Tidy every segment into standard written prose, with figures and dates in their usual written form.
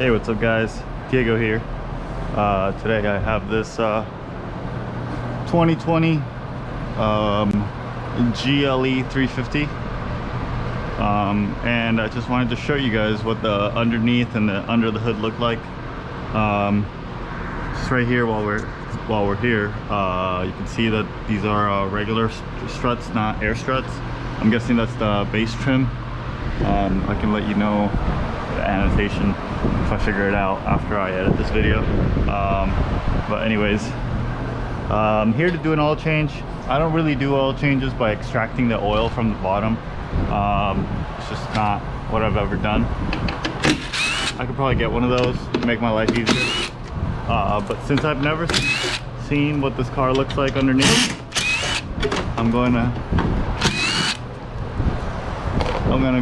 Hey, what's up guys? Diego here. Today I have this 2020 GLE 350 and I just wanted to show you guys what the underneath and the under the hood look like. Just right here while we're here, you can see that these are regular struts, not air struts. I'm guessing that's the base trim. I can let you know the annotation if I figure it out after I edit this video. But anyways, I'm here to do an oil change. I don't really do oil changes by extracting the oil from the bottom. It's just not what I've ever done. I could probably get one of those to make my life easier. But since I've never seen what this car looks like underneath, I'm gonna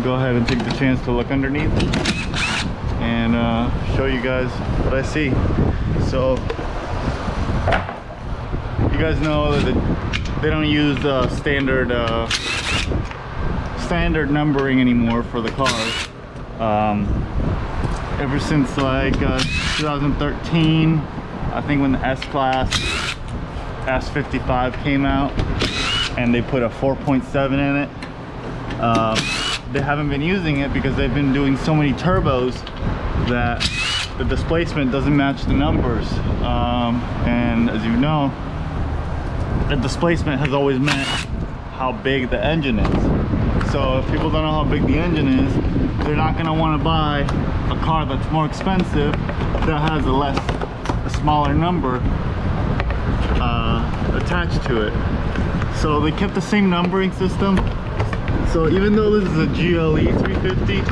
go ahead and take the chance to look underneath and show you guys what I see. So you guys know that they don't use standard numbering anymore for the cars. Ever since like 2013, I think, when the S55 came out and they put a 4.7 in it. They haven't been using it because they've been doing so many turbos that the displacement doesn't match the numbers. And as you know, the displacement has always meant how big the engine is. So if people don't know how big the engine is, they're not going to want to buy a car that's more expensive that has a smaller number attached to it. So they kept the same numbering system. So even though this is a GLE 350,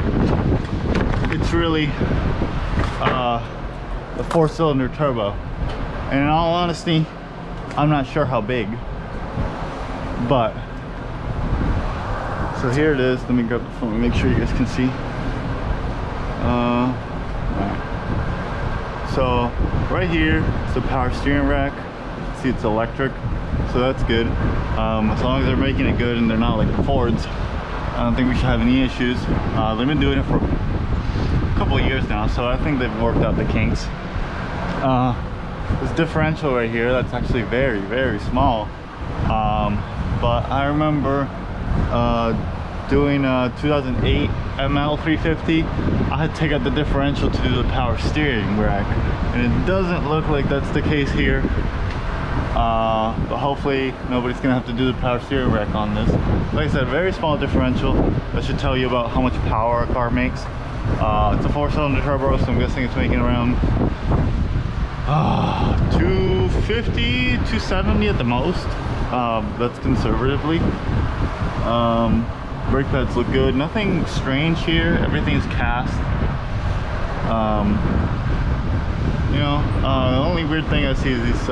it's really a 4-cylinder turbo. And in all honesty, I'm not sure how big. But so here it is. Let me grab the phone, make sure you guys can see. Right. So right here is the power steering rack. See, it's electric, so that's good. As long as they're making it good and they're not like Fords, I don't think we should have any issues. They've been doing it for a couple of years now, so I think they've worked out the kinks. This differential right here, that's actually very, very small. But I remember doing a 2008 M.A.S 350. I had to take out the differential to do the power steering rack, and it doesn't look like that's the case here. But hopefully nobody's gonna have to do the power steering rack on this. Like I said, very small differential. That should tell you about how much power a car makes. It's a 4-cylinder turbo, so I'm guessing it's making around 250, 270 at the most. That's conservatively. Brake pads look good. Nothing strange here. Everything is cast. You know, the only weird thing I see is these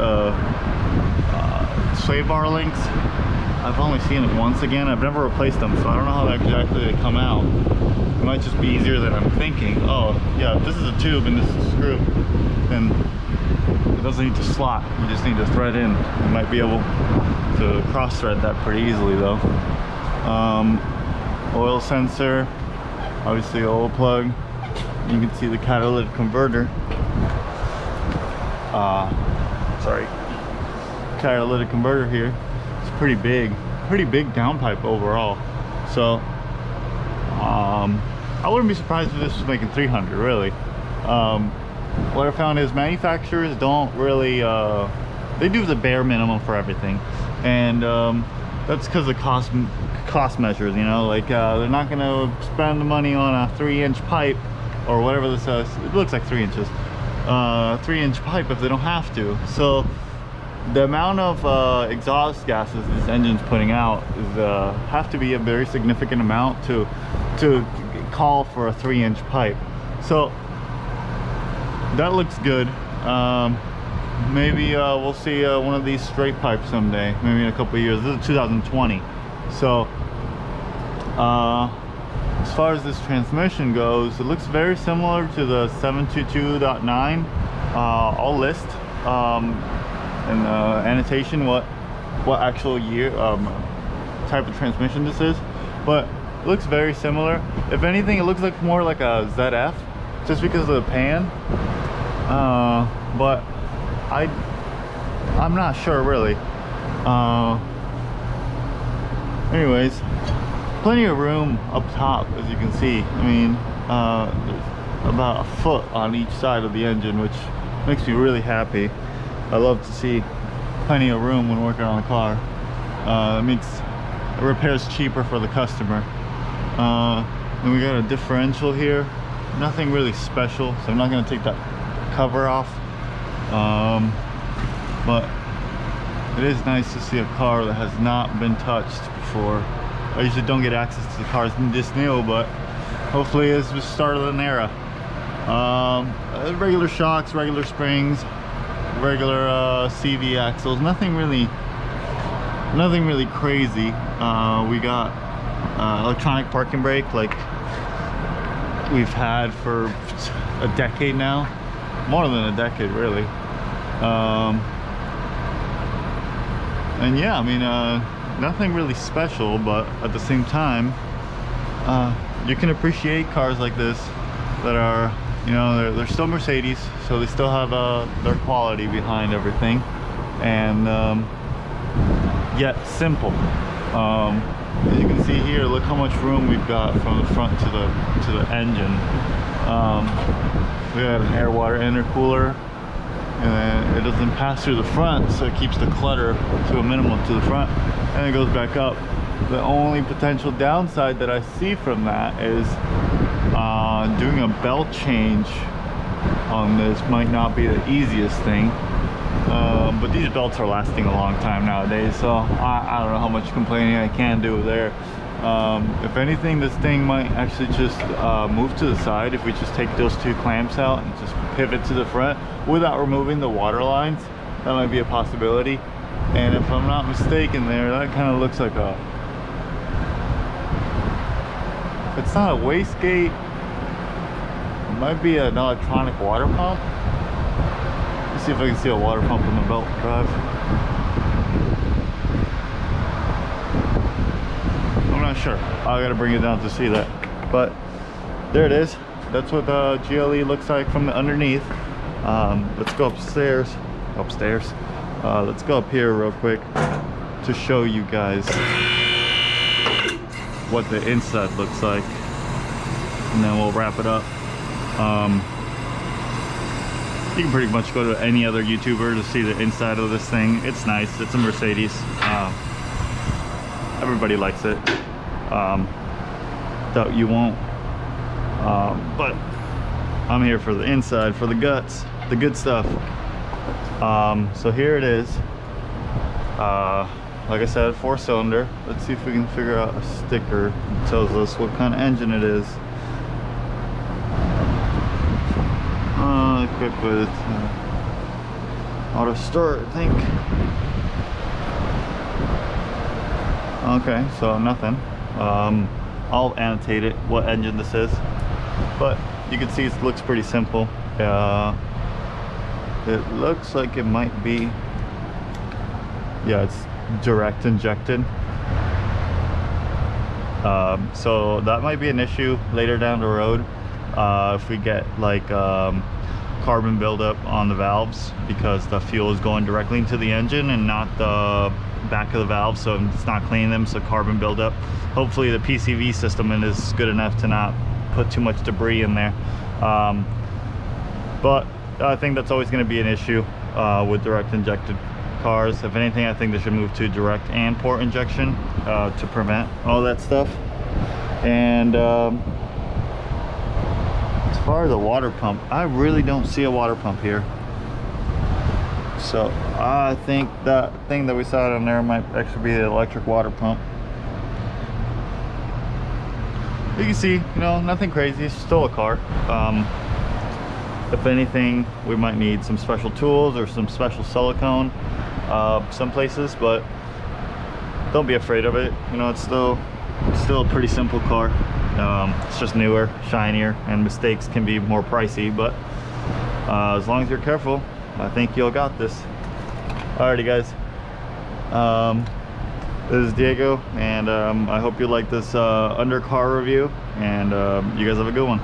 sway bar links. I've only seen it once again. I've never replaced them, so I don't know how exactly they come out. It might just be easier than I'm thinking. Oh yeah, if this is a tube and this is a screw, then it doesn't need to slot. You just need to thread in. You might be able to cross thread that pretty easily though. Oil sensor, obviously oil plug. You can see the catalytic converter. Catalytic converter here. It's pretty big downpipe overall. So I wouldn't be surprised if this was making 300 really. What I found is manufacturers don't really they do the bare minimum for everything, and that's because of cost measures, you know. Like they're not going to spend the money on a 3-inch pipe or whatever this is. It looks like 3 inches. 3-inch pipe if they don't have to. So the amount of exhaust gases this engine's putting out is have to be a very significant amount to call for a 3-inch pipe. So that looks good. Maybe we'll see one of these straight pipes someday, maybe in a couple of years. This is 2020. So as far as this transmission goes, it looks very similar to the 722.9. I'll list in the annotation what actual year type of transmission this is, but it looks very similar. If anything, it looks like more like a ZF just because of the pan. But I'm not sure really. Anyways, plenty of room up top, as you can see. I mean, there's about a foot on each side of the engine, which makes me really happy. I love to see plenty of room when working on a car. It makes repairs cheaper for the customer. And we got a differential here. Nothing really special, so I'm not going to take that cover off. But it is nice to see a car that has not been touched before. I usually don't get access to the cars this new, but hopefully it's the start of an era. Regular shocks, regular springs, regular CV axles. Nothing really crazy. We got electronic parking brake like we've had for a decade now, more than a decade really. And yeah, I mean, nothing really special, but at the same time, you can appreciate cars like this that are, you know, they're still Mercedes, so they still have their quality behind everything, and yet simple. As you can see here, look how much room we've got from the front to the engine. We got an air water intercooler, and it doesn't pass through the front, so it keeps the clutter to a minimum to the front, and it goes back up. The only potential downside that I see from that is doing a belt change on this might not be the easiest thing. But these belts are lasting a long time nowadays, so I don't know how much complaining I can do there. If anything, this thing might actually just move to the side if we just take those two clamps out and just pivot to the front without removing the water lines. That might be a possibility. And if I'm not mistaken there, that kind of looks like it's not a wastegate, it might be an electronic water pump. Let's see if I can see a water pump in the belt drive. I'm not sure. I gotta bring it down to see that. But there it is. That's what the GLE looks like from the underneath. Let's go upstairs. Let's go up here real quick to show you guys what the inside looks like, and then we'll wrap it up. You can pretty much go to any other YouTuber to see the inside of this thing. It's nice. It's a Mercedes. Everybody likes it. Doubt you won't. But I'm here for the inside, for the guts, the good stuff. So here it is. Like I said, 4-cylinder. Let's see if we can figure out a sticker that tells us what kind of engine it is. Equipped with auto start, I think. Okay, so nothing. I'll annotate it, what engine this is. But you can see it looks pretty simple. It looks like it might be, yeah, it's direct injected. So that might be an issue later down the road if we get like carbon buildup on the valves, because the fuel is going directly into the engine and not the back of the valve, so it's not cleaning them, so carbon buildup. Hopefully the PCV system is good enough to not put too much debris in there. But I think that's always going to be an issue with direct injected cars. If anything, I think they should move to direct and port injection to prevent all that stuff. And as far as a water pump, I really don't see a water pump here. So I think that thing that we saw down there might actually be the electric water pump. You can see, you know, nothing crazy. It's still a car. If anything, we might need some special tools or some special silicone some places, but don't be afraid of it. You know, it's still a pretty simple car. It's just newer, shinier, and mistakes can be more pricey, but as long as you're careful, I think you'll got this. Alrighty guys, this is Diego, and I hope you like this undercar review, and you guys have a good one.